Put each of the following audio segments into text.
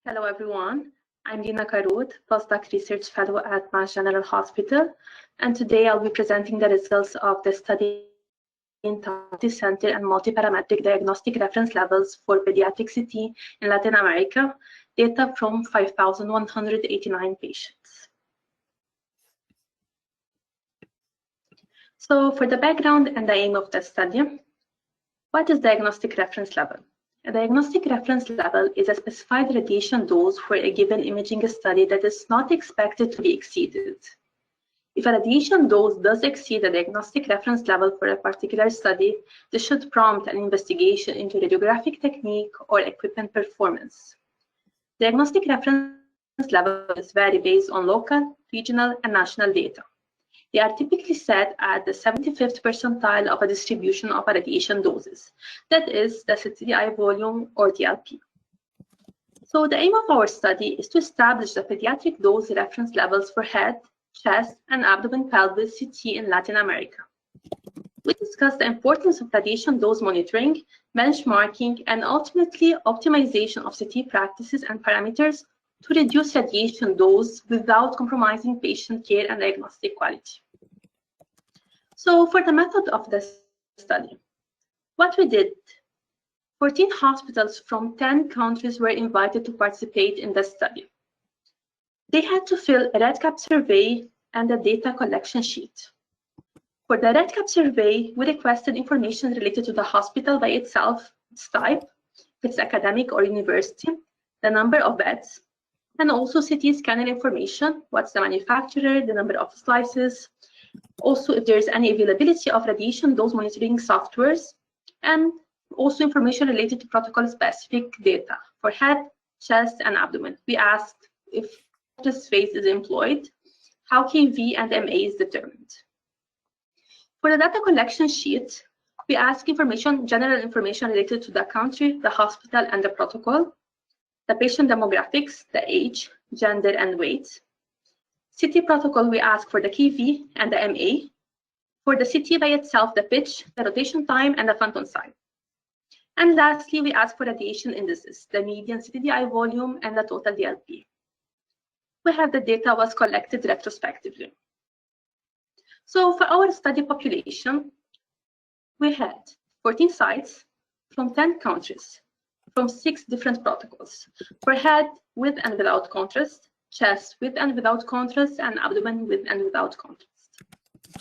Hello, everyone. I'm Lina Karut, postdoc research fellow at Mass General Hospital, and today I'll be presenting the results of the study in multi-center and multi-parametric diagnostic reference levels for pediatric CT in Latin America, data from 5,189 patients. So for the background and the aim of the study, what is diagnostic reference level? A diagnostic reference level is a specified radiation dose for a given imaging study that is not expected to be exceeded. If a radiation dose does exceed a diagnostic reference level for a particular study, this should prompt an investigation into radiographic technique or equipment performance. Diagnostic reference levels vary based on local, regional, and national data. They are typically set at the 75th percentile of a distribution of radiation doses, that is, the CTI volume or DLP. So the aim of our study is to establish the pediatric dose reference levels for head, chest, and abdomen pelvis CT in Latin America. We discussed the importance of radiation dose monitoring, benchmarking, and ultimately optimization of CT practices and parameters to reduce radiation dose without compromising patient care and diagnostic quality. So for the method of this study, what we did, 14 hospitals from 10 countries were invited to participate in the study. They had to fill a red cap survey and a data collection sheet. For the red cap survey, we requested information related to the hospital by itself, its type, if it's academic or university, the number of beds, and also CT scanner information, what's the manufacturer, the number of slices, also if there's any availability of radiation dose monitoring softwares, and also information related to protocol-specific data for head, chest, and abdomen. We asked if this phase is employed, how KV and MA is determined. For the data collection sheet, we ask general information related to the country, the hospital, and the protocol, the patient demographics, the age, gender, and weight. CT protocol, we ask for the KV and the MA. For the CT by itself, the pitch, the rotation time, and the phantom size. And lastly, we ask for radiation indices, the median CTDI volume, and the total DLP. We have the data was collected retrospectively. So for our study population, we had 14 sites from 10 countries, from 6 different protocols, for head with and without contrast, chest with and without contrast, and abdomen with and without contrast.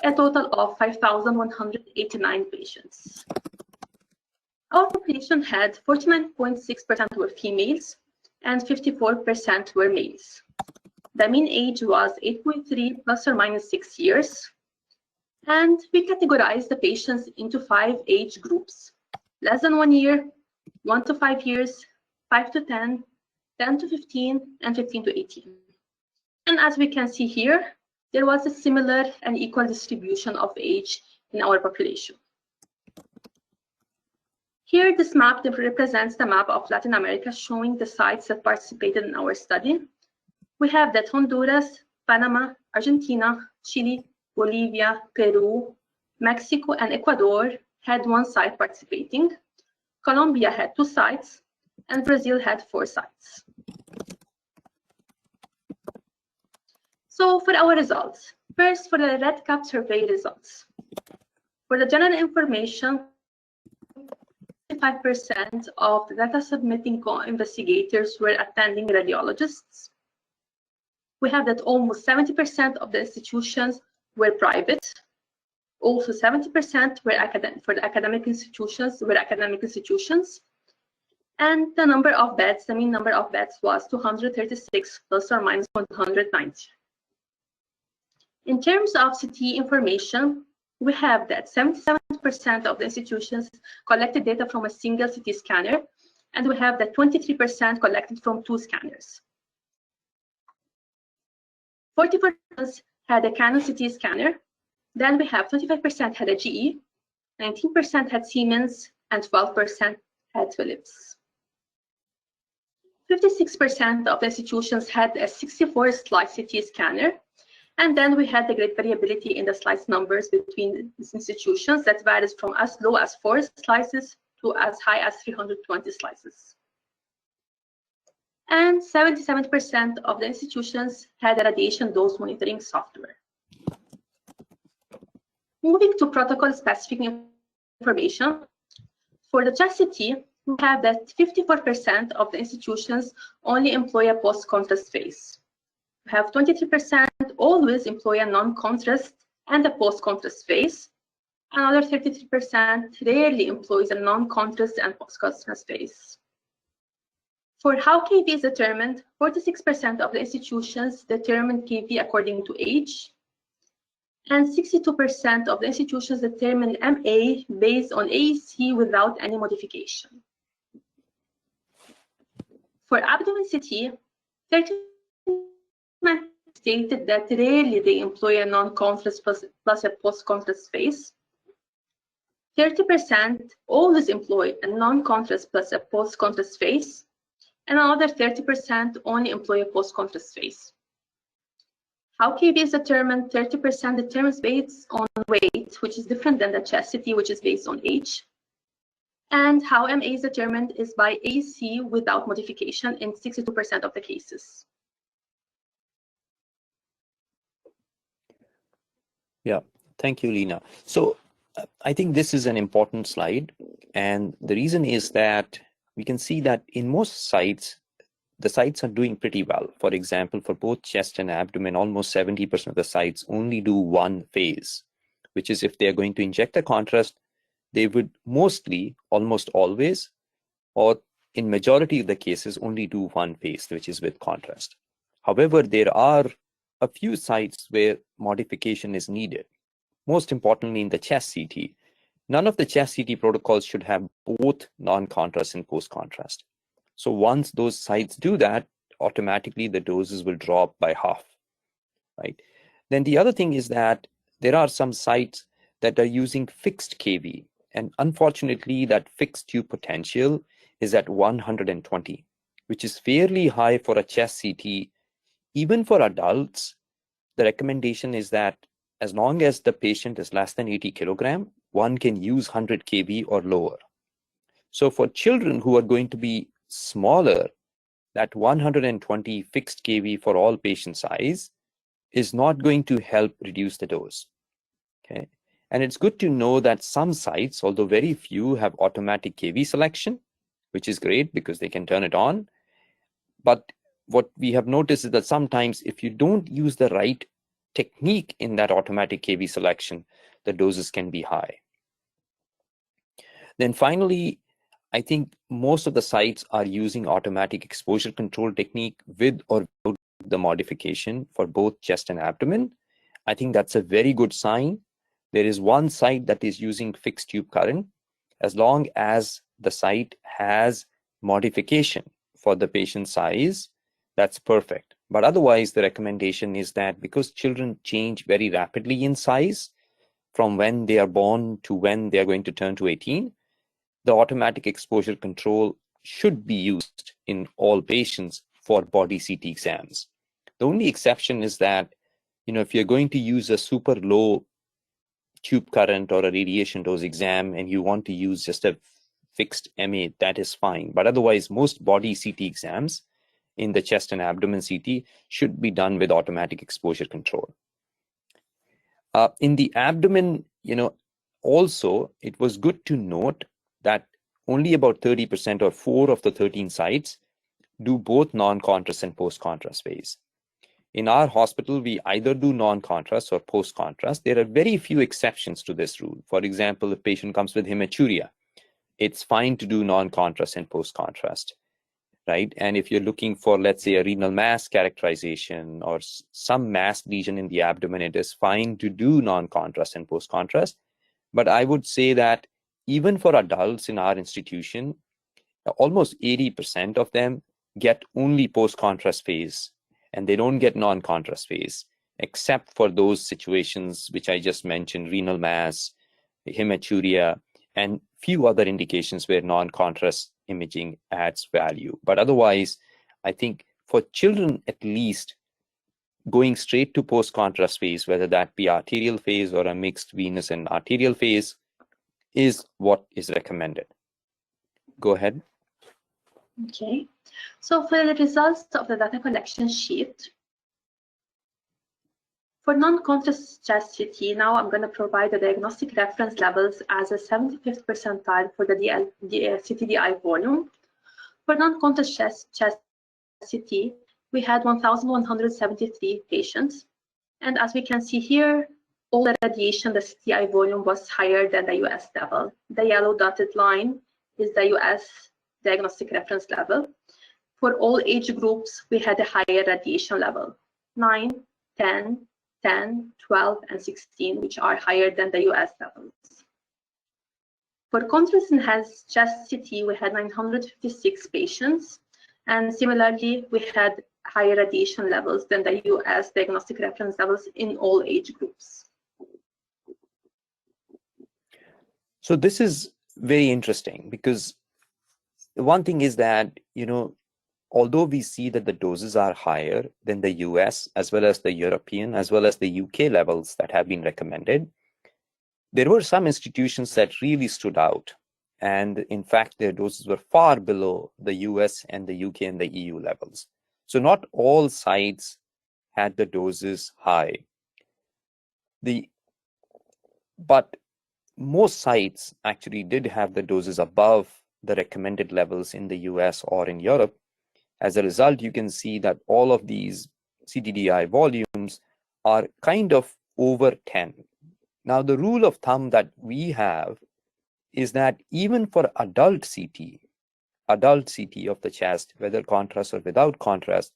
A total of 5,189 patients. Our population had 49.6% were females and 54% were males. The mean age was 8.3 plus or minus 6 years. And we categorized the patients into 5 age groups: less than 1 year, 1 to 5 years, 5 to 10, 10 to 15, and 15 to 18. And as we can see here, there was a similar and equal distribution of age in our population. Here, this map represents the map of Latin America, showing the sites that participated in our study. We have that Honduras, Panama, Argentina, Chile, Bolivia, Peru, Mexico, and Ecuador had 1 site participating. Colombia had 2 sites, and Brazil had 4 sites. So for our results, first for the red cap survey results. For the general information, 55% of the data submitting investigators were attending radiologists. We have that almost 70% of the institutions were private. Also 70% were academic. For the academic institutions were academic institutions. And the number of beds, the mean number of beds was 236 plus or minus 190. In terms of CT information, we have that 77% of the institutions collected data from a single CT scanner, and we have that 23% collected from 2 scanners. 40% had a Canon CT scanner. Then we have 25% had a GE, 19% had Siemens, and 12% had Philips. 56% of the institutions had a 64-slice CT scanner, And then we had the great variability in the slice numbers between these institutions that varies from as low as 4 slices to as high as 320 slices. And 77% of the institutions had a radiation dose monitoring software. Moving to protocol-specific information, for the CHEST-CT, we have that 54% of the institutions only employ a post-contrast phase. We have 23% always employ a non-contrast and a post-contrast phase. Another 33% rarely employs a non-contrast and post-contrast phase. For how KV is determined, 46% of the institutions determine KV according to age, and 62% of the institutions determine MA based on AEC without any modification. For abdomen CT, 30% stated that rarely they employ a non-contrast plus a post-contrast phase. 30% always employ a non-contrast plus a post-contrast phase, and another 30% only employ a post-contrast phase. How KV is determined, 30% determines based on weight, which is different than the CHEST-CT, which is based on age. And how MA is determined is by AEC without modification in 62% of the cases. Yeah, thank you, Lina. So I think this is an important slide. And the reason is that we can see that in most sites, the sites are doing pretty well. For example, for both chest and abdomen, almost 70% of the sites only do one phase, which is if they're going to inject a contrast, they would mostly, almost always, or in majority of the cases, only do one phase, which is with contrast. However, there are a few sites where modification is needed. Most importantly, in the chest CT, none of the chest CT protocols should have both non-contrast and post-contrast. So once those sites do that, automatically the doses will drop by half, right? Then the other thing is that there are some sites that are using fixed KV, and unfortunately that fixed tube potential is at 120, which is fairly high for a chest CT. Even for adults, the recommendation is that as long as the patient is less than 80 kilogram, one can use 100 kV or lower. So for children who are going to be smaller, that 120 fixed kV for all patient size is not going to help reduce the dose. Okay, and it's good to know that some sites, although very few, have automatic kV selection, which is great because they can turn it on. But what we have noticed is that sometimes if you don't use the right technique in that automatic kV selection, the doses can be high. Then finally, I think most of the sites are using automatic exposure control technique with or without the modification for both chest and abdomen. I think that's a very good sign. There is one site that is using fixed tube current. As long as the site has modification for the patient size, that's perfect. But otherwise, the recommendation is that because children change very rapidly in size from when they are born to when they are going to turn to 18, the automatic exposure control should be used in all patients for body CT exams. The only exception is that, if you're going to use a super low tube current or a radiation dose exam and you want to use just a fixed MA, that is fine. But otherwise, most body CT exams in the chest and abdomen CT should be done with automatic exposure control. In the abdomen, also, it was good to note that only about 30% or 4 of the 13 sites do both non-contrast and post-contrast phase. In our hospital, we either do non-contrast or post-contrast. There are very few exceptions to this rule. For example, if a patient comes with hematuria, it's fine to do non-contrast and post-contrast, right? And if you're looking for, let's say, a renal mass characterization or some mass lesion in the abdomen, it is fine to do non-contrast and post-contrast. But I would say that even for adults in our institution, almost 80% of them get only post-contrast phase, and they don't get non-contrast phase, except for those situations which I just mentioned, renal mass, hematuria, and few other indications where non-contrast imaging adds value. But otherwise, I think for children at least, going straight to post-contrast phase, whether that be arterial phase or a mixed venous and arterial phase, is what is recommended. Go ahead. Okay, so for the results of the data collection sheet, for non-contrast chest CT, now I'm going to provide the diagnostic reference levels as a 75th percentile for the CTDI volume. For non-contrast chest CT, we had 1,173 patients. And as we can see here, all the radiation, the CTI volume was higher than the US level. The yellow dotted line is the US diagnostic reference level. For all age groups, we had a higher radiation level, 9, 10, 10, 12, and 16, which are higher than the US levels. For contrast-enhanced chest CT, we had 956 patients. And similarly, we had higher radiation levels than the US diagnostic reference levels in all age groups. So this is very interesting because one thing is that, although we see that the doses are higher than the US as well as the European as well as the UK levels that have been recommended, there were some institutions that really stood out. And in fact, their doses were far below the US and the UK and the EU levels. So not all sites had the doses high. But most sites actually did have the doses above the recommended levels in the US or in Europe. As a result, you can see that all of these CTDI volumes are kind of over 10. Now, the rule of thumb that we have is that even for adult CT of the chest, whether contrast or without contrast,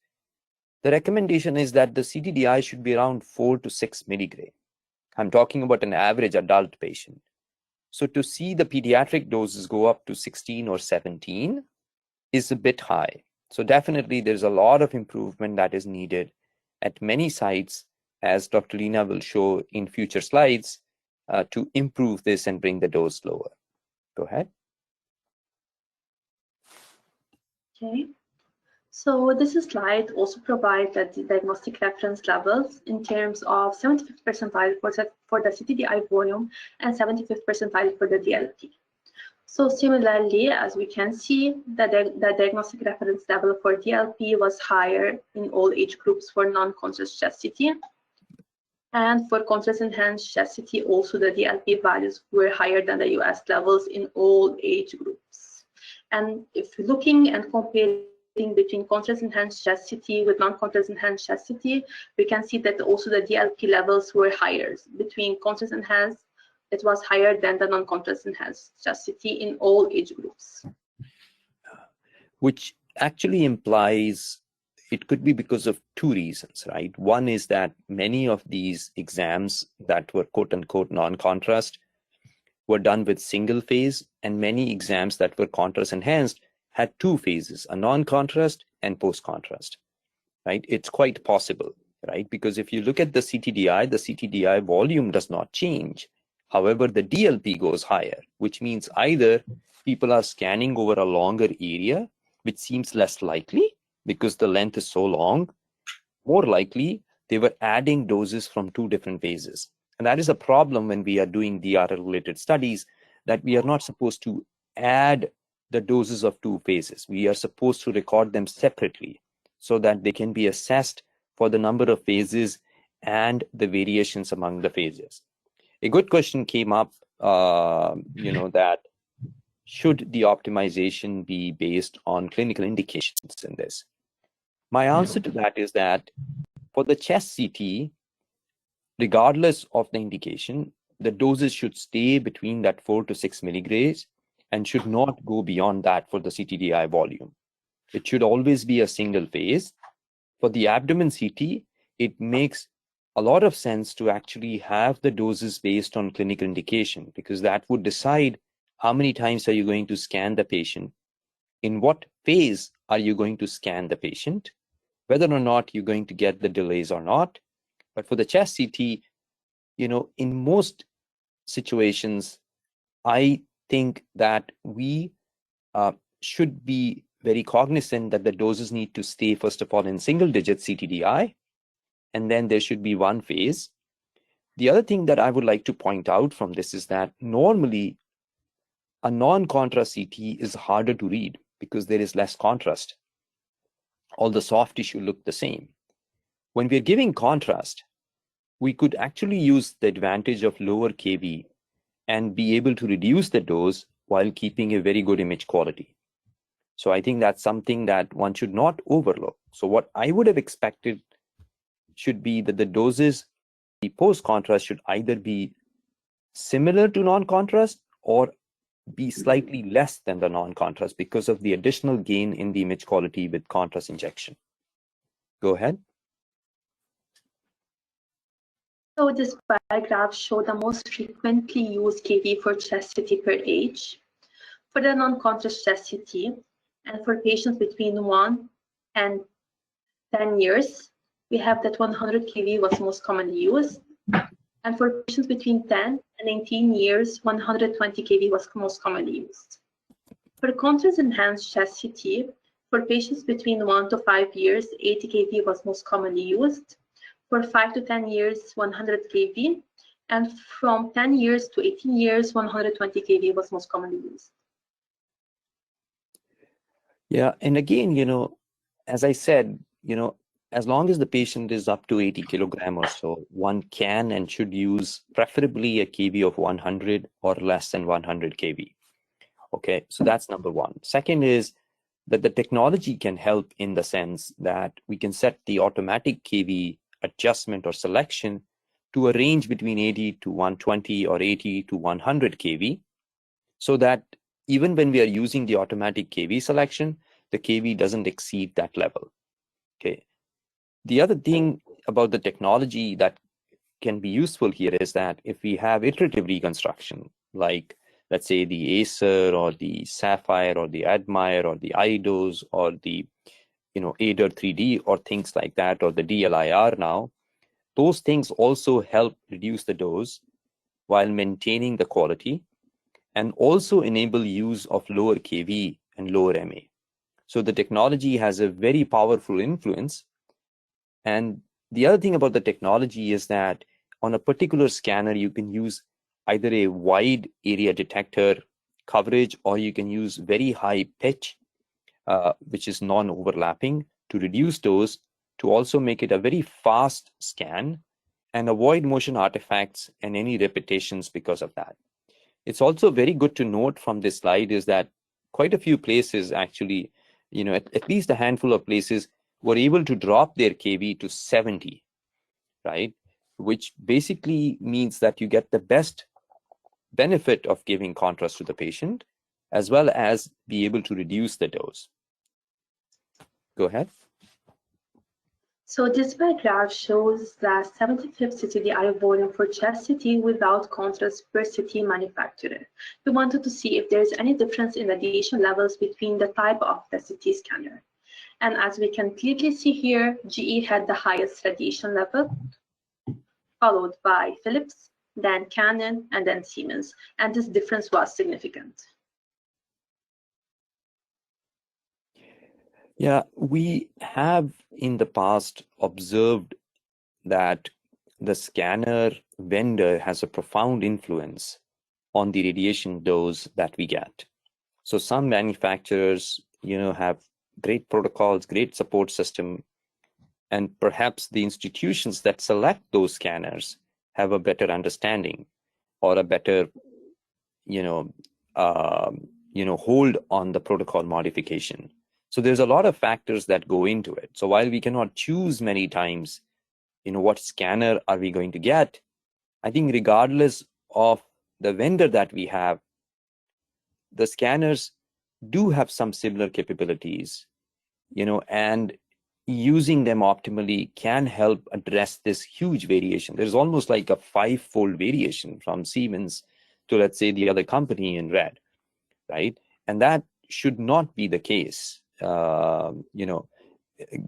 the recommendation is that the CTDI should be around 4 to 6 milligray. I'm talking about an average adult patient. So to see the pediatric doses go up to 16 or 17 is a bit high. So definitely there's a lot of improvement that is needed at many sites, as Dr. Lina will show in future slides, to improve this and bring the dose lower. Go ahead. Okay. So this slide also provides the diagnostic reference levels in terms of 75th percentile for the CTDI volume and 75th percentile for the DLP. So similarly, as we can see, the diagnostic reference level for DLP was higher in all age groups for non-contrast chest CT. And for contrast-enhanced chest CT, also the DLP values were higher than the US levels in all age groups. And if looking and comparing between contrast-enhanced chest CT with non-contrast-enhanced chest CT, we can see that also the DLP levels were higher. Between contrast-enhanced, it was higher than the non-contrast-enhanced chest CT in all age groups. Which actually implies it could be because of two reasons, right? One is that many of these exams that were quote-unquote non-contrast were done with single phase, and many exams that were contrast-enhanced had two phases, a non-contrast and post-contrast, right? It's quite possible, right? Because if you look at the CTDI volume does not change. However, the DLP goes higher, which means either people are scanning over a longer area, which seems less likely because the length is so long. More likely, they were adding doses from two different phases. And that is a problem when we are doing DRL-related studies, that we are not supposed to add the doses of two phases. We are supposed to record them separately so that they can be assessed for the number of phases and the variations among the phases. A good question came up, that should the optimization be based on clinical indications in this? My answer to that is that for the chest CT, regardless of the indication, the doses should stay between that 4 to 6 milligrams and should not go beyond that for the CTDI volume. It should always be a single phase. For the abdomen CT, it makes a lot of sense to actually have the doses based on clinical indication, because that would decide how many times are you going to scan the patient, in what phase are you going to scan the patient, whether or not you're going to get the delays or not. But for the chest CT, in most situations, I think that we should be very cognizant that the doses need to stay, first of all, in single digit CTDI, and then there should be one phase. The other thing that I would like to point out from this is that normally a non-contrast CT is harder to read because there is less contrast. All the soft tissue look the same. When we're giving contrast, we could actually use the advantage of lower kV and be able to reduce the dose while keeping a very good image quality. So I think that's something that one should not overlook. So what I would have expected should be that the doses, the post-contrast should either be similar to non-contrast or be slightly less than the non-contrast because of the additional gain in the image quality with contrast injection. Go ahead. So this bar graph shows the most frequently used kV for chest CT per age. For the non-contrast chest CT, and for patients between 1 and 10 years, we have that 100 kV was most commonly used. And for patients between 10 and 18 years, 120 kV was most commonly used. For contrast-enhanced chest CT, for patients between 1 to 5 years, 80 kV was most commonly used. For 5 to 10 years, 100 kV. And from 10 years to 18 years, 120 kV was most commonly used. Yeah, and again, as I said, as long as the patient is up to 80 kilogram or so, one can and should use preferably a kV of 100 or less than 100 kV. Okay, so that's number one. Second is that the technology can help in the sense that we can set the automatic kV adjustment or selection to a range between 80 to 120 or 80 to 100 kV, so that even when we are using the automatic kV selection, the kV doesn't exceed that level. Okay. The other thing about the technology that can be useful here is that if we have iterative reconstruction, like let's say the Acer or the Sapphire or the Admire or the iDose or the ADER 3D or things like that, or the DLIR now, those things also help reduce the dose while maintaining the quality and also enable use of lower kV and lower MA. So the technology has a very powerful influence. And the other thing about the technology is that on a particular scanner, you can use either a wide area detector coverage, or you can use very high pitch, which is non-overlapping, to reduce those, to also make it a very fast scan and avoid motion artifacts and any repetitions because of that. It's also very good to note from this slide is that quite a few places actually, at least a handful of places were able to drop their kV to 70, right? Which basically means that you get the best benefit of giving contrast to the patient, as well as be able to reduce the dose. Go ahead. So this bar graph shows the 75th CTDI volume for chest CT without contrast per CT manufacturer. We wanted to see if there is any difference in radiation levels between the type of the CT scanner. And as we can clearly see here, GE had the highest radiation level, followed by Philips, then Canon, and then Siemens. And this difference was significant. Yeah, we have in the past observed that the scanner vendor has a profound influence on the radiation dose that we get. So some manufacturers, have great protocols, great support system, and perhaps the institutions that select those scanners have a better understanding or a better, hold on the protocol modification. So there's a lot of factors that go into it. So while we cannot choose many times, what scanner are we going to get, I think regardless of the vendor that we have, the scanners do have some similar capabilities, and using them optimally can help address this huge variation. There's almost like a 5-fold variation from Siemens to, let's say, the other company in red, right? And that should not be the case.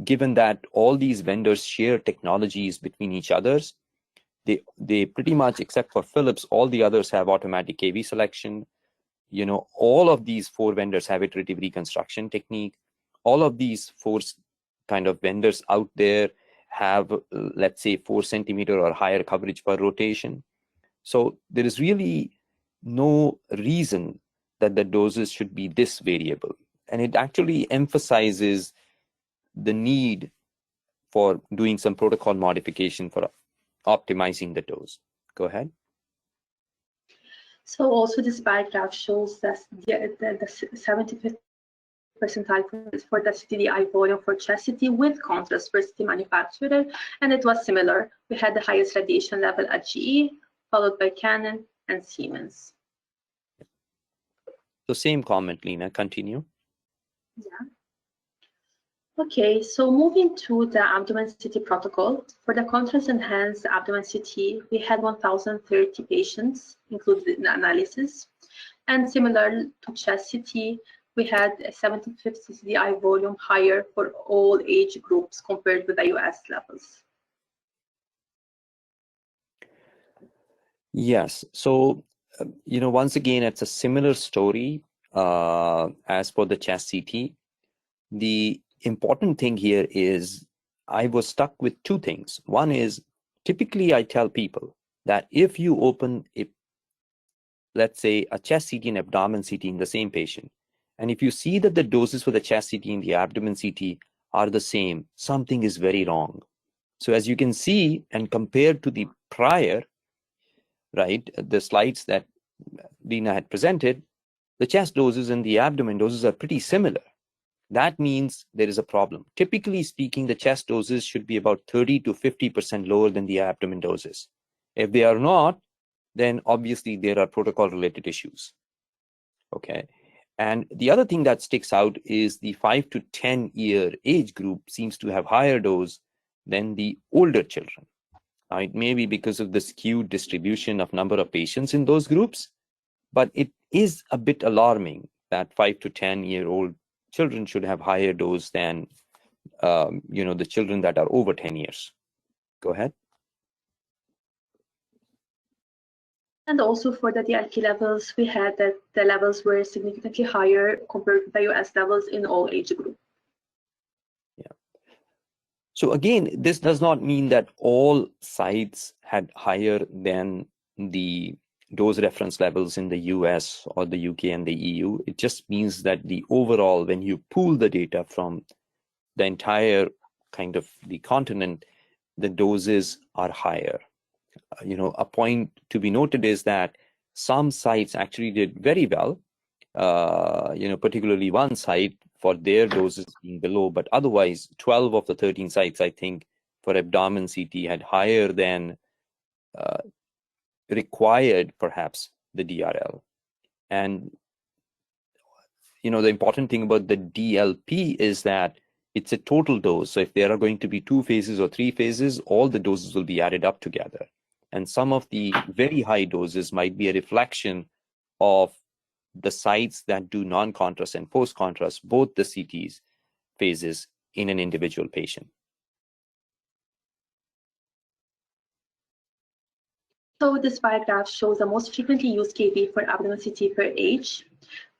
Given that all these vendors share technologies between each others, they pretty much, except for Philips, all the others have automatic kV selection. All of these 4 vendors have iterative reconstruction technique. All of these 4 kind of vendors out there have, let's say, 4 centimeter or higher coverage per rotation. So there is really no reason that the doses should be this variable. And it actually emphasizes the need for doing some protocol modification for optimizing the dose. Go ahead. So also this bar graph shows that the 75th percentile for the CTDI volume for chest CT with contrast per CT manufacturer, and it was similar. We had the highest radiation level at GE, followed by Canon and Siemens. So same comment, Lena, continue. Yeah. Okay, so moving to the abdomen CT protocol. For the contrast-enhanced abdomen CT, we had 1,030 patients included in the analysis. And similar to chest CT, we had a 75th CTDI volume higher for all age groups compared with the US levels. Yes, so, once again, it's a similar story as for the chest CT. The important thing here is I was stuck with two things. One is, typically I tell people that if you open let's say a chest CT and abdomen CT in the same patient, and if you see that the doses for the chest CT and the abdomen CT are the same, something is very wrong. So as you can see, and compared to the prior, right, the slides that Dina had presented, the chest doses and the abdomen doses are pretty similar. That means there is a problem. Typically speaking, the chest doses should be about 30 to 50% lower than the abdomen doses. If they are not, then obviously there are protocol-related issues. Okay. And the other thing that sticks out is the 5 to 10 year age group seems to have higher dose than the older children. Now, it may be because of the skewed distribution of number of patients in those groups, but it is a bit alarming that 5 to 10 year old children should have higher dose than the children that are over 10 years. Go ahead. And also for the DLT levels, we had that the levels were significantly higher compared to the US levels in all age groups. Yeah. So again, this does not mean that all sites had higher than the dose reference levels in the US or the UK and the EU. It just means that the overall, when you pool the data from the entire kind of the continent, the doses are higher. A point to be noted is that some sites actually did very well, particularly one site for their doses being below, but otherwise 12 of the 13 sites, I think, for abdomen CT had higher than required, perhaps, the DRL. And, the important thing about the DLP is that it's a total dose. So if there are going to be 2 phases or 3 phases, all the doses will be added up together. And some of the very high doses might be a reflection of the sites that do non-contrast and post-contrast, both the CTs phases in an individual patient. So this bar graph shows the most frequently used kV for abdomen CT per age.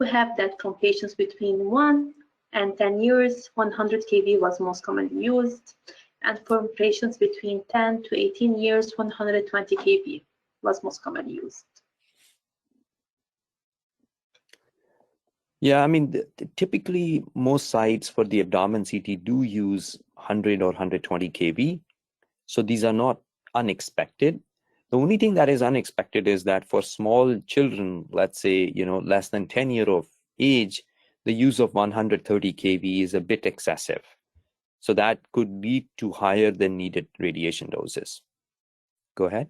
We have that from patients between 1 and 10 years, 100 kV was most commonly used. And for patients between 10 to 18 years, 120 kV was most commonly used. Yeah, I mean, typically most sites for the abdomen CT do use 100 or 120 kV. So these are not unexpected. The only thing that is unexpected is that for small children, let's say, less than 10 years of age, the use of 130 kV is a bit excessive. So that could lead to higher than needed radiation doses. Go ahead.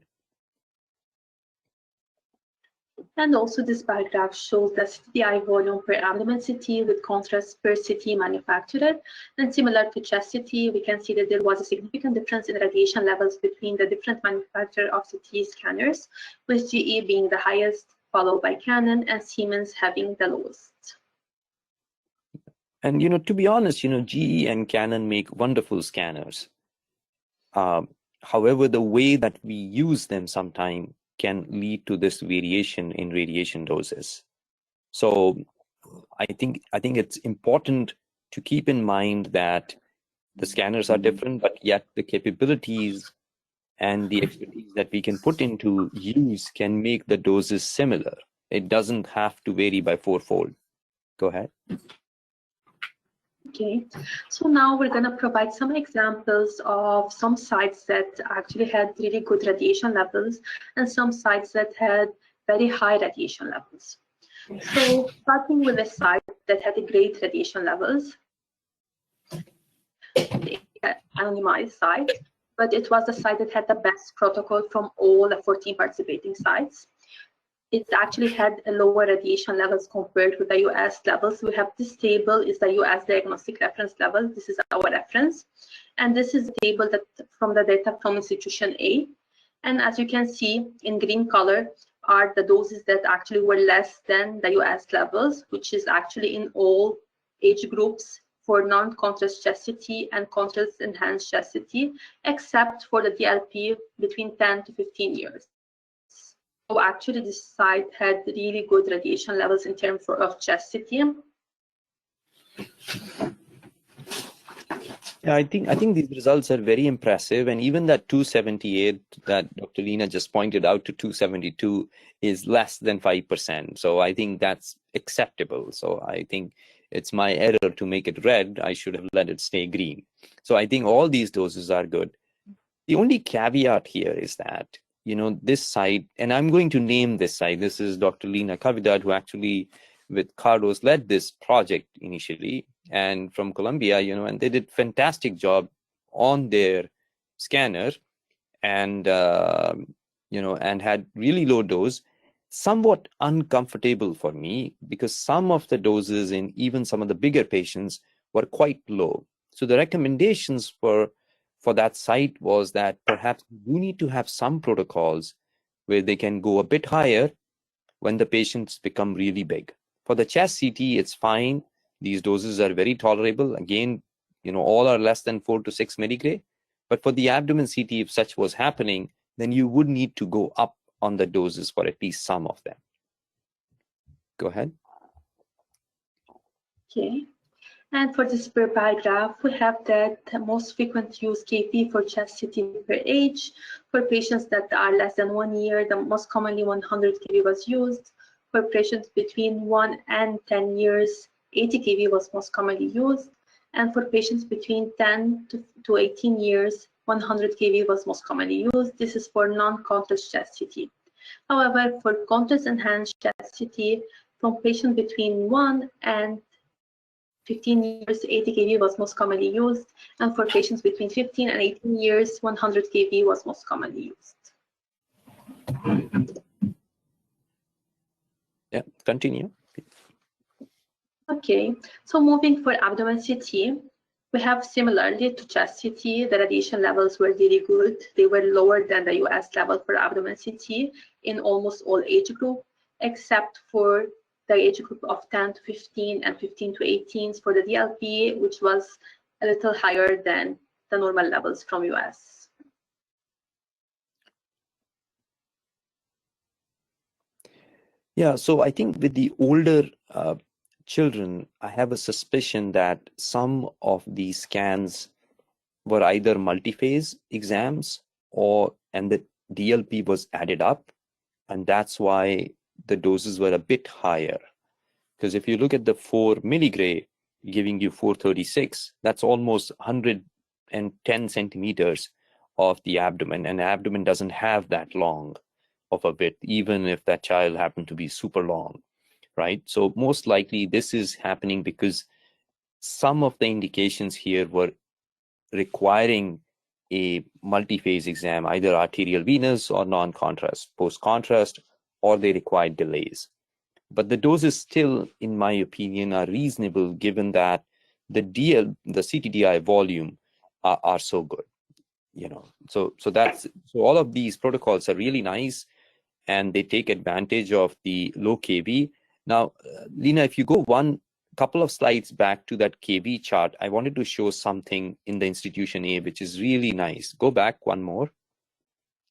And also this bar graph shows the CTDI volume per abdomen CT with contrast per CT manufacturer. And similar to chest CT, we can see that there was a significant difference in radiation levels between the different manufacturers of CT scanners, with GE being the highest, followed by Canon, and Siemens having the lowest. And, to be honest, GE and Canon make wonderful scanners. However, the way that we use them sometimes can lead to this variation in radiation doses. So I think it's important to keep in mind that the scanners are different, but yet the capabilities and the expertise that we can put into use can make the doses similar. It doesn't have to vary by 4-fold. Go ahead. Okay, so now we're going to provide some examples of some sites that actually had really good radiation levels and some sites that had very high radiation levels. So starting with a site that had great radiation levels, the anonymized site, but it was the site that had the best protocol from all the 14 participating sites. It actually had a lower radiation levels compared with the US levels. We have this table is the US diagnostic reference level. This is our reference. And this is the table that from the data from institution A. And as you can see in green color are the doses that actually were less than the US levels, which is actually in all age groups for non-contrast chastity and contrast enhanced chastity, except for the DLP between 10 to 15 years. So actually this site had really good radiation levels in terms of chastity. Yeah, I think these results are very impressive, and even that 278 that Dr. Lina just pointed out to 272 is less than 5%. So I think that's acceptable. So I think it's my error to make it red. I should have let it stay green. So I think all these doses are good. The only caveat here is that, you know, this site, and I'm going to name this site. This is Dr. Lina Kavidad, who actually with Carlos led this project initially, and from Colombia, you know, and they did fantastic job on their scanner, and you know, and had really low dose. Somewhat uncomfortable for me because some of the doses in even some of the bigger patients were quite low. So the recommendations for that site was that perhaps you need to have some protocols where they can go a bit higher when the patients become really big. For the chest CT, it's fine. These doses are very tolerable. Again, you know, all are less than 4 to 6 milligray. But for the abdomen CT, if such was happening, then you would need to go up on the doses for at least some of them. Go ahead. Okay. And for this per bar graph, we have that most frequent use KP for chest CT per age. For patients that are less than 1 year, the most commonly 100 kV was used. For patients between 1 and 10 years, 80 kV was most commonly used. And for patients between 10 to 18 years, 100 kV was most commonly used. This is for non-contrast chest CT. However, for contrast enhanced chest CT, from patients between 1 and 15 years, 80 kV was most commonly used, and for patients between 15 and 18 years, 100 kV was most commonly used. Yeah, continue. Okay, so moving for abdomen CT, we have similarly to chest CT, the radiation levels were really good. They were lower than the US level for abdomen CT in almost all age group, except for the age group of 10 to 15 and 15 to 18 for the DLP, which was a little higher than the normal levels from US. Yeah, so I think with the older children, I have a suspicion that some of these scans were either multi-phase exams and the DLP was added up, and that's why the doses were a bit higher. Because if you look at the 4 milligray giving you 436, that's almost 110 centimeters of the abdomen, and the abdomen doesn't have that long of a width, even if that child happened to be super long, right? So most likely this is happening because some of the indications here were requiring a multi-phase exam, either arterial venous or non-contrast, post-contrast, or they required delays. But the doses still, in my opinion, are reasonable given that the CTDI volume are so good, you know. So all of these protocols are really nice, and they take advantage of the low kV. Now, Lina, if you go couple of slides back to that kV chart, I wanted to show something in the institution A, which is really nice. Go back one more.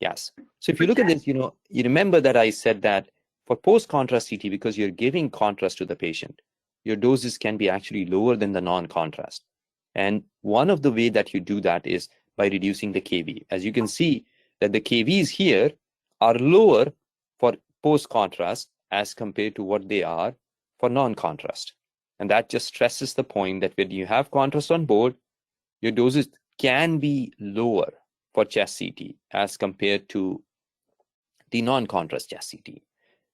Yes. So if you look at this, you know, you remember that I said that for post-contrast CT, because you're giving contrast to the patient, your doses can be actually lower than the non-contrast. And one of the way that you do that is by reducing the kV. As you can see that the kVs here are lower for post-contrast as compared to what they are for non-contrast. And that just stresses the point that when you have contrast on board, your doses can be lower for chest CT as compared to the non-contrast chest CT.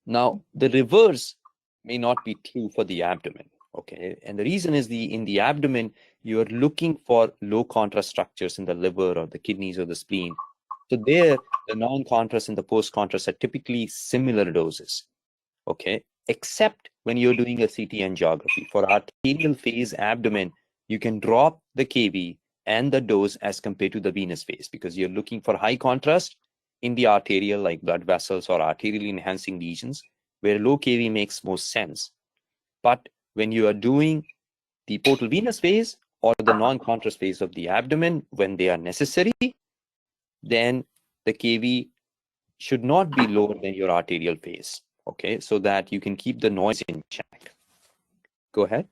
Now, the reverse may not be true for the abdomen, okay? And the reason is in the abdomen, you are looking for low contrast structures in the liver or the kidneys or the spleen. So there, the non-contrast and the post-contrast are typically similar doses, okay? Except when you're doing a CT angiography. For arterial phase abdomen, you can drop the kV and the dose as compared to the venous phase because you're looking for high contrast in the arterial, like blood vessels or arterially enhancing lesions, where low kV makes most sense. But when you are doing the portal venous phase or the non-contrast phase of the abdomen, when they are necessary, then the kV should not be lower than your arterial phase, okay, so that you can keep the noise in check. Go ahead.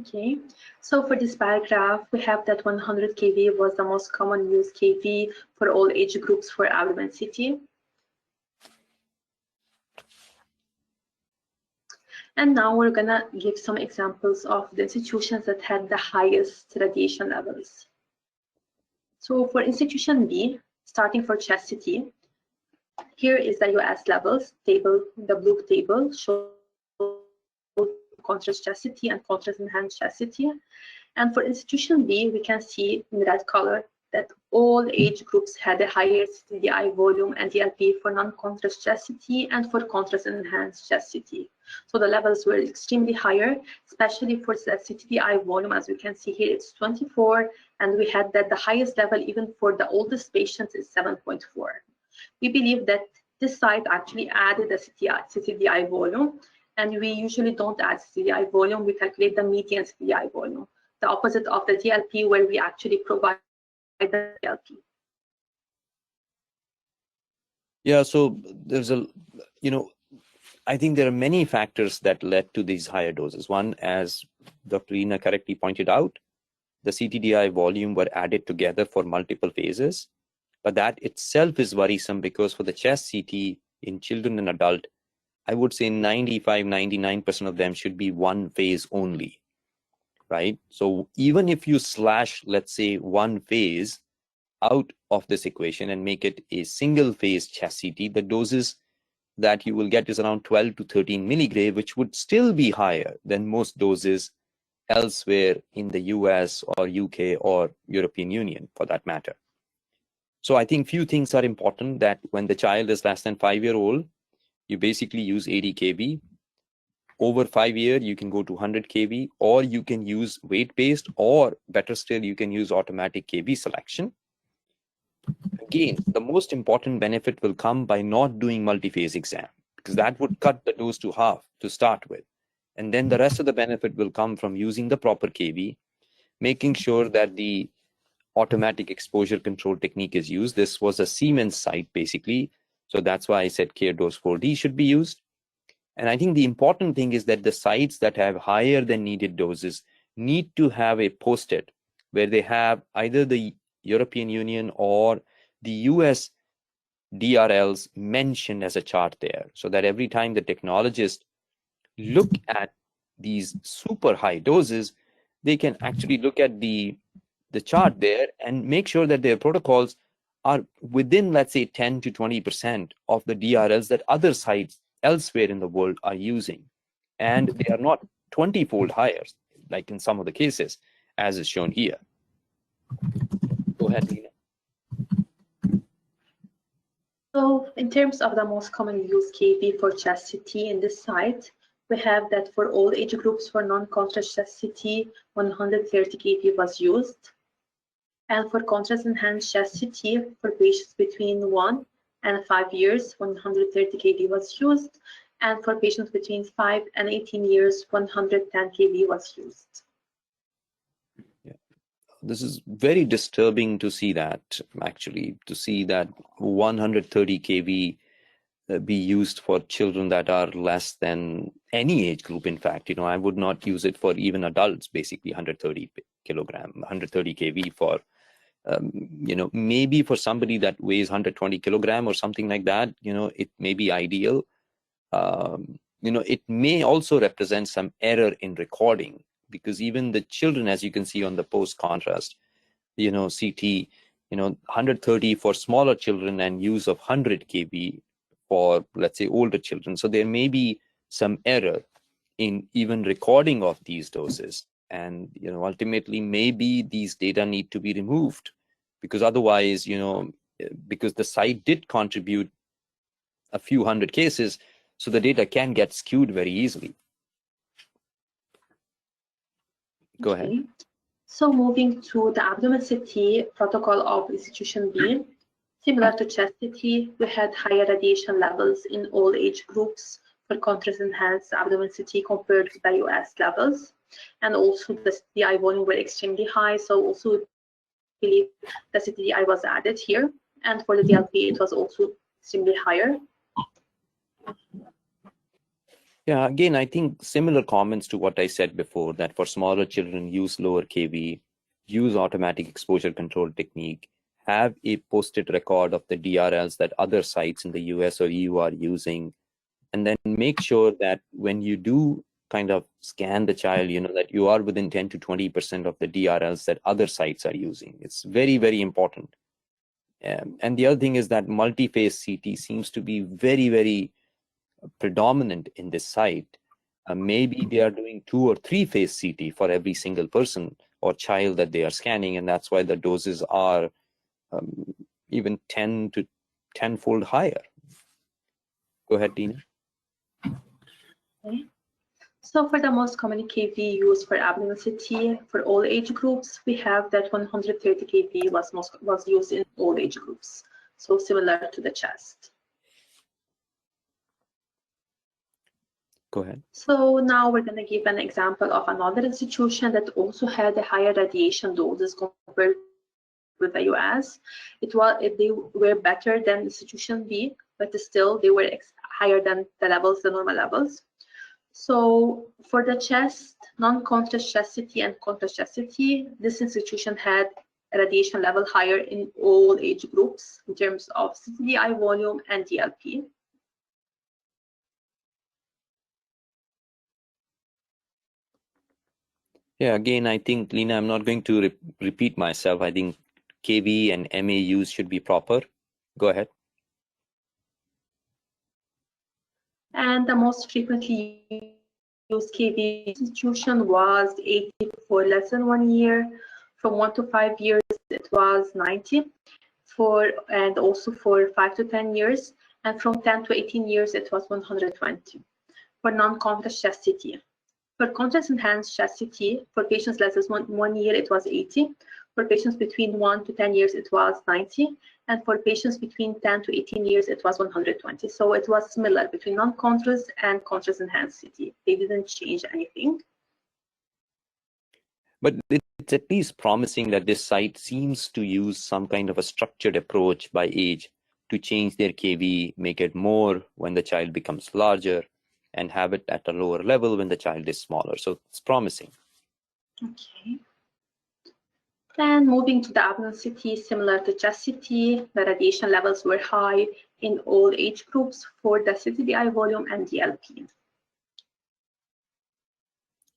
Okay, so for this paragraph, we have that 100 kV was the most common used kV for all age groups for abdomen CT. And now we're gonna give some examples of the institutions that had the highest radiation levels. So for institution B, starting for chest CT, here is the US levels table, the blue table shows contrast chest CT and contrast enhanced chest CT. And for institution B, we can see in red color that all age groups had a higher CTDI volume and DLP for non-contrast chest CT and for contrast enhanced chest CT. So the levels were extremely higher, especially for the CTDI volume. As we can see here, it's 24, and we had that the highest level even for the oldest patients is 7.4. We believe that this site actually added a CTDI volume, and we usually don't add CTDI volume, we calculate the median CTDI volume, the opposite of the DLP where we actually provide the DLP. Yeah, so there's I think there are many factors that led to these higher doses. One, as Dr. Reena correctly pointed out, the CTDI volume were added together for multiple phases, but that itself is worrisome because for the chest CT in children and adult, I would say 95–99% of them should be one phase only, right? So even if you slash, let's say, one phase out of this equation and make it a single phase chest CT, the doses that you will get is around 12 to 13 milligray, which would still be higher than most doses elsewhere in the US or UK or European Union for that matter. So I think few things are important, that when the child is less than 5-year-old, you basically use 80 kV. Over 5 years, you can go to 100 kV, or you can use weight-based, or better still, you can use automatic kV selection. Again, the most important benefit will come by not doing multi-phase exam, because that would cut the dose to half to start with. And then the rest of the benefit will come from using the proper kV, making sure that the automatic exposure control technique is used. This was a Siemens site, basically. So that's why I said CARE dose 4D should be used. And I think the important thing is that the sites that have higher than needed doses need to have a post-it where they have either the European Union or the US DRLs mentioned as a chart there, so that every time the technologists look at these super high doses, they can actually look at the chart there and make sure that their protocols are within, let's say, 10 to 20% of the DRLs that other sites elsewhere in the world are using. And they are not 20-fold higher, like in some of the cases, as is shown here. Go ahead, Lina. So in terms of the most commonly used kV for chest CT in this site, we have that for all age groups for non-contrast chest CT, 130 kV was used. And for contrast enhanced chest CT for patients between 1 and 5 years, 130 kV was used. And for patients between 5 and 18 years, 110 kV was used. This is very disturbing to see that, actually, to see that 130 kV be used for children that are less than any age group. In fact, I would not use it for even adults, basically 130 kilogram, 130 kV for, maybe for somebody that weighs 120 kilogram or something like that, it may be ideal. It may also represent some error in recording, because even the children, as you can see on the post contrast, CT, 130 for smaller children and use of 100 kV for, let's say, older children. So there may be some error in even recording of these doses. And, ultimately, maybe these data need to be removed, because otherwise, because the site did contribute a few hundred cases, so the data can get skewed very easily. Go ahead. So moving to the abdomen CT protocol of institution B, similar to chest CT, we had higher radiation levels in all age groups for contrast-enhanced abdomen CT compared to the US levels. And also the CTI volume were extremely high, so also believe the CTI was added here. And for the DLP, it was also extremely higher. Yeah, again, I think similar comments to what I said before, that for smaller children, use lower kV, use automatic exposure control technique, have a posted record of the DRLs that other sites in the US or EU are using, and then make sure that when you do kind of scan the child, that you are within 10 to 20% of the DRLs that other sites are using. It's very, very important. And the other thing is that multi-phase CT seems to be very, very predominant in this site. Maybe they are doing 2 or 3 phase CT for every single person or child that they are scanning, and that's why the doses are even 10 to 10-fold higher. Go ahead, Dina. Okay. So for the most common kV used for abdomen CT for all age groups, we have that 130 kV was used in all age groups, so similar to the chest. Go ahead. So now we're going to give an example of another institution that also had a higher radiation doses compared with the US. They were better than institution B, but still they were higher than the normal levels. So for the chest, non-contrast chest CT and contrast chest CT, this institution had a radiation level higher in all age groups in terms of CTDI volume and DLP. Yeah, again, I think, Lena, I'm not going to repeat myself. I think kV and MAUs should be proper. Go ahead. And the most frequently used kV institution was 80 for less than 1 year. From 1 to 5 years, it was 90 and also for 5 to 10 years. And from 10 to 18 years, it was 120 for non-contrast chest CT. For contrast-enhanced chest CT, for patients less than 1 year, it was 80. For patients between 1 to 10 years, it was 90. And for patients between 10 to 18 years, it was 120. So it was similar between non-contrast and contrast-enhanced CT. They didn't change anything. But it's at least promising that this site seems to use some kind of a structured approach by age to change their kV, make it more when the child becomes larger, and have it at a lower level when the child is smaller. So it's promising. Okay. And moving to the abdomen CT, similar to chest CT, the radiation levels were high in all age groups for the CTDI volume and DLP.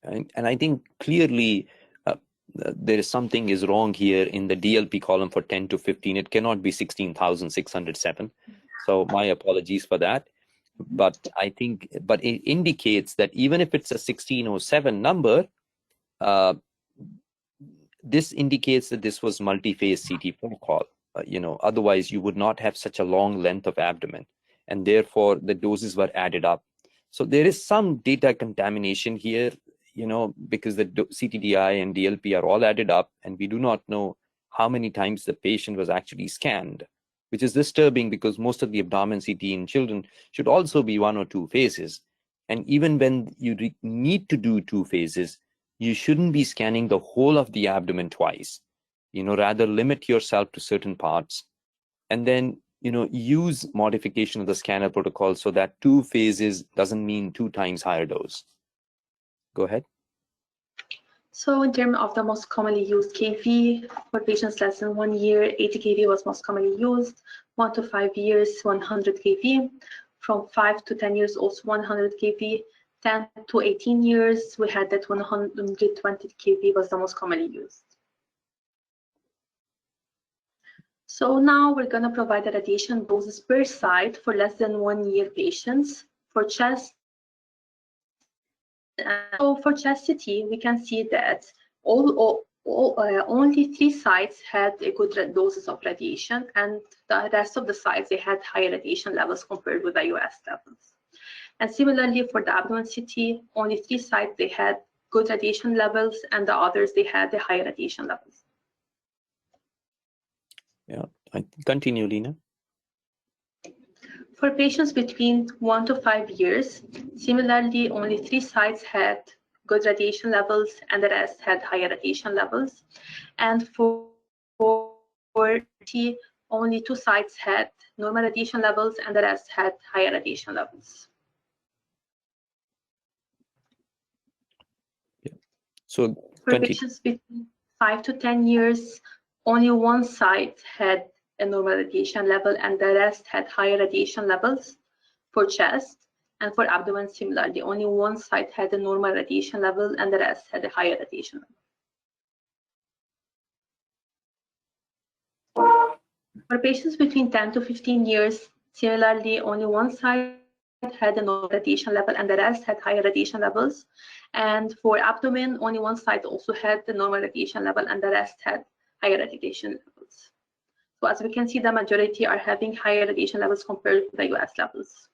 And I think clearly there is something is wrong here in the DLP column for 10 to 15. It cannot be 16,607. So my apologies for that. But I think, but it indicates that even if it's a 1607 number, this indicates that this was multi-phase CT protocol. Otherwise you would not have such a long length of abdomen, and therefore the doses were added up. So there is some data contamination here, because the CTDI and DLP are all added up, and we do not know how many times the patient was actually scanned, which is disturbing because most of the abdomen CT in children should also be 1 or 2 phases. And even when you need to do 2 phases, you shouldn't be scanning the whole of the abdomen twice. Rather limit yourself to certain parts. And then use modification of the scanner protocol so that 2 phases doesn't mean 2 times higher dose? Go ahead. So in terms of the most commonly used kV, for patients less than 1 year, 80 kV was most commonly used. 1 to 5 years, 100 kV. From 5 to 10 years, also 100 kV. 10 to 18 years, we had that 120 kV was the most commonly used. So now we're going to provide the radiation doses per site for less than 1 year patients. For chest, so for chest CT, we can see that only 3 sites had a good doses of radiation, and the rest of the sites, they had higher radiation levels compared with the US levels. And similarly for the abdomen CT, only 3 sites, they had good radiation levels, and the others, they had the higher radiation levels. Yeah, continue, Lina. For patients between 1 to 5 years, similarly, only 3 sites had good radiation levels, and the rest had higher radiation levers. And for T, only 2 sites had normal radiation levels, and the rest had higher radiation levels. Yeah. So for patients between 5 to 10 years, only 1 site had a normal radiation level, and the rest had higher radiation levels. For chest and for abdomen, similarly, only 1 site had a normal radiation level, and the rest had a higher radiation level. For patients between 10 to 15 years, similarly, only 1 site had a normal radiation level, and the rest had higher radiation levels. And for abdomen, only 1 site also had the normal radiation level, and the rest had higher radiation levels. So as we can see, the majority are having higher radiation levels compared to the US levels.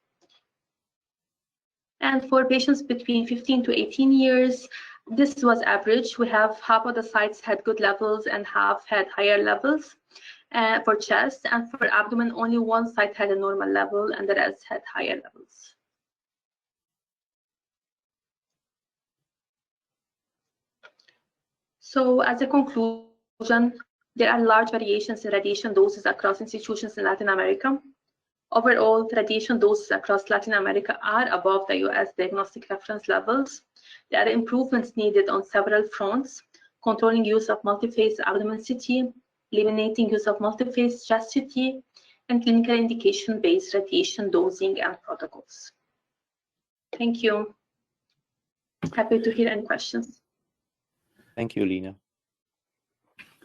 And for patients between 15 to 18 years, this was average. We have half of the sites had good levels and half had higher levels. For chest and for abdomen, only 1 site had a normal level, and the rest had higher levels. So as a conclusion, there are large variations in radiation doses across institutions in Latin America. Overall, radiation doses across Latin America are above the US diagnostic reference levels. There are improvements needed on several fronts: controlling use of multi-phase abdomen CT, eliminating use of multi-phase chest CT, and clinical indication-based radiation dosing and protocols. Thank you. Happy to hear any questions. Thank you, Lina.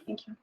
Thank you.